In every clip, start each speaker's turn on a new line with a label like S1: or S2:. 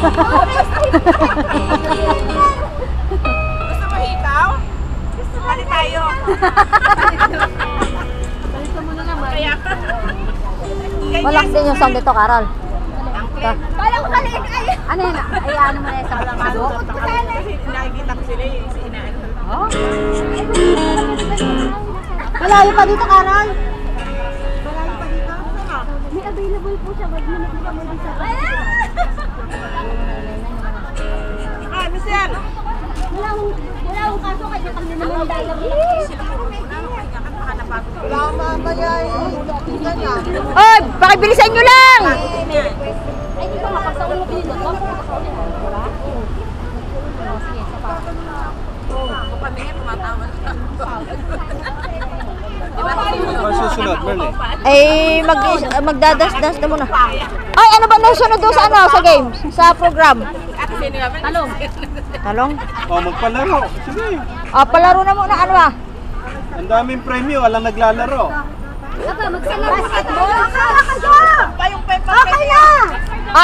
S1: Gusto mo ikaw? Hali tayo. Kaya
S2: Malakas din yung sound dito, Carol.
S3: Kala ko maliit ay.
S2: Ano yun? Ay, ano mo na yung sound?
S1: nakikita ko sila yung sinaan.
S2: Oh. Malayo pa dito, Carol.
S3: May available po siya. Wag mo na kita mo dito.
S1: Ah, Michelle!
S3: Wala akong kaso kaya natang na naman dahil
S2: Oy, pakibilisan nyo lang!
S3: ay di ba makasaulong ko yun.
S1: Ako kami nga tumatawa na.
S4: Susunod, Merle.
S2: Ay, magdadas-das na muna. Ay, ano ba nasunod doon sa ano? Sa games? Sa program?
S1: Talong.
S2: Talong?
S4: O, magpalaro. Sige.
S2: Palaro na muna. Ano ba?
S4: Ang daming premyo, walang naglalaro.
S3: Aba, magsalaro basketball.
S1: Payong okay na!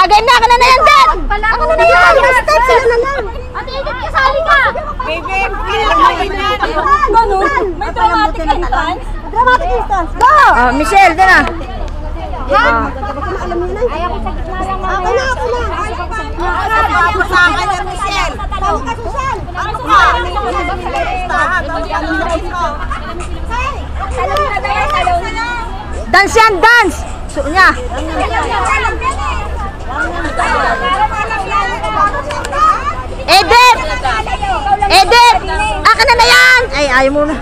S2: Game na! Ako na yan, Dan! Ako na yan!
S3: Step sila na lang. Ate Edith, kasali ka.
S1: Baby, kailangan ko yan.
S3: Ganun? May dramatic entrance? Dramatic entrance. Go!
S2: Michelle, doon na.
S3: Ayaw ko sa gitna lang. Ako na.
S1: Kasama niya, Michelle.
S3: Tawag ka, Susan.
S1: Ano ka? Listahan.
S3: Salong na tayo, salong.
S2: Dance yan, dance! So niya. Edith! Edith! Akin na yan! Ay, ayaw mo na.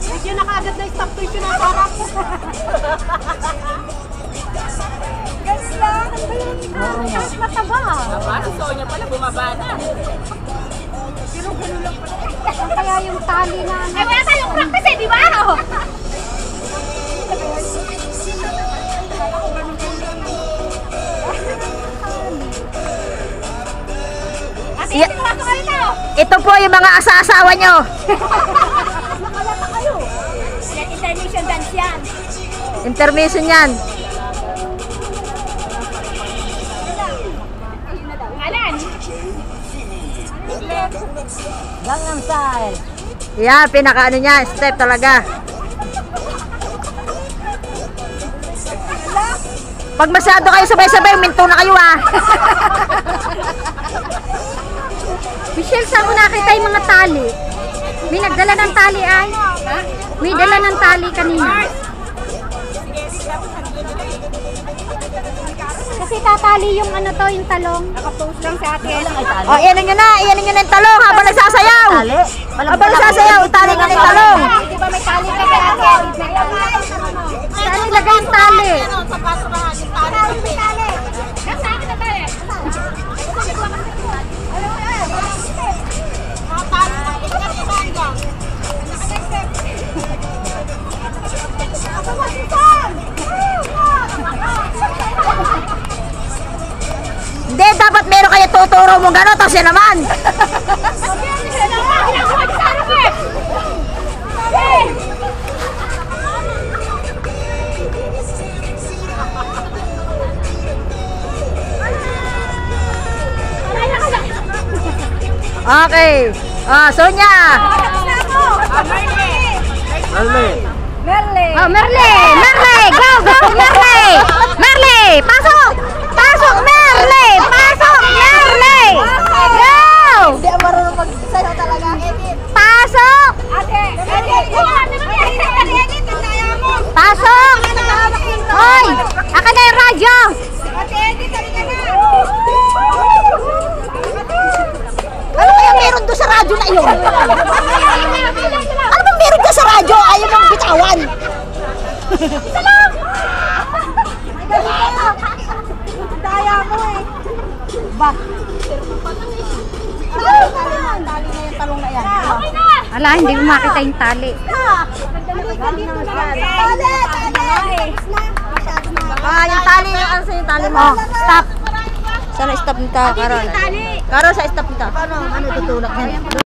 S3: Medyo nakaagad na stop tuition na parang. Ganda! Ano ba yun? Kahit mataba.
S1: Si Sonia pala, bumaba na.
S3: Kaya yung tali na... Ay, wala tayong practice eh, di ba? Ate, ito kayo na.
S2: Ito po yung mga asa-asawa nyo.
S3: Nakalata kayo. Yan, intermission dance yan.
S2: Intermission yan.
S3: Alan?
S2: Gangnam Style. Yan, pinaka-ano niya, step talaga. Pag masyado kayo sabay-sabay, minto na kayo ah.
S3: Michelle, saan mo nakita yung mga tali? May nagdala ng tali ay? May dala ng tali kanina. Kasi tatali yung ano to, yung talong. Nakapost lang sa atin.
S2: O, iyanin nyo na yung talong habang nagsasayaw. Habang nagsasayaw, itali nyo na yung talong.
S3: Di ba may tali ka kay atin? Saan nilagay yung tali?
S1: Sa paso na yung tali.
S3: May tali. Nasa akin na tali.
S2: Hindi, dapat meron kayo tuturo mo gano'n, tapos yan naman. Okay. Sonia.
S4: Merle.
S2: Merle, go, Merle. Merle, pasok. Pasok, Merle. Pasok, Merle. Go.
S3: Hindi ako marunong magsayaw talaga.
S2: Pasok. Pasok. Hoy, akin na yung radyo. Ano kaya meron doon sa radyo na yun? Ano bang meron doon sa radyo? Ayaw mong bitawan. Isa lang.
S3: Daya mo eh.
S2: Ba?
S3: Tali na yung talong na yan.
S2: Ala, hindi ko makita yung tali. Yung tali, ano sa yung tali mo? Stop. Sana stop nito, Carol. Carol, sa stop nito.
S3: Ano tutulak yan?